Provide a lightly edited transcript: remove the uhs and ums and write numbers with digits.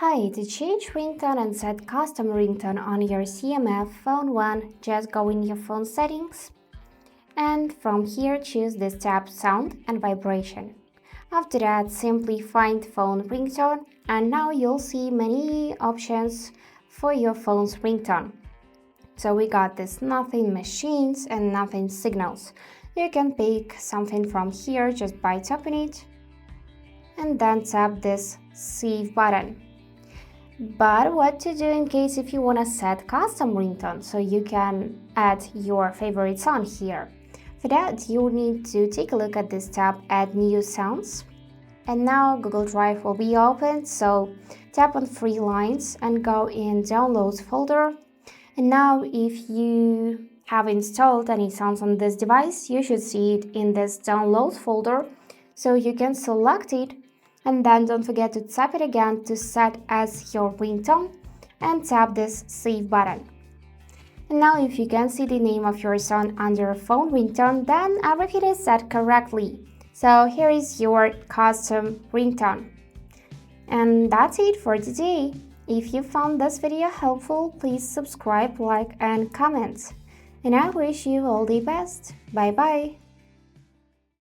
Hi, to change ringtone and set custom ringtone on your CMF phone one, just go in your phone settings and from here choose this tab sound and vibration. After that, simply find phone ringtone and now you'll see many options for your phone's ringtone. So we got this Nothing machines and Nothing signals. You can pick something from here just by tapping it and then tap this save button. But what to do in case if you want to set custom ringtone so you can add your favorite song here. For that, you need to take a look at this tab Add New Sounds. And now Google Drive will be open, so tap on Three Lines and go in Downloads folder. And now if you have installed any sounds on this device, you should see it in this Downloads folder. So you can select it and then don't forget to tap it again to set as your ringtone and tap this save button. And now if you can see the name of your song under phone ringtone, then everything is set correctly. So here is your custom ringtone. And that's it for today. If you found this video helpful, please subscribe, like and comment. And I wish you all the best. Bye bye.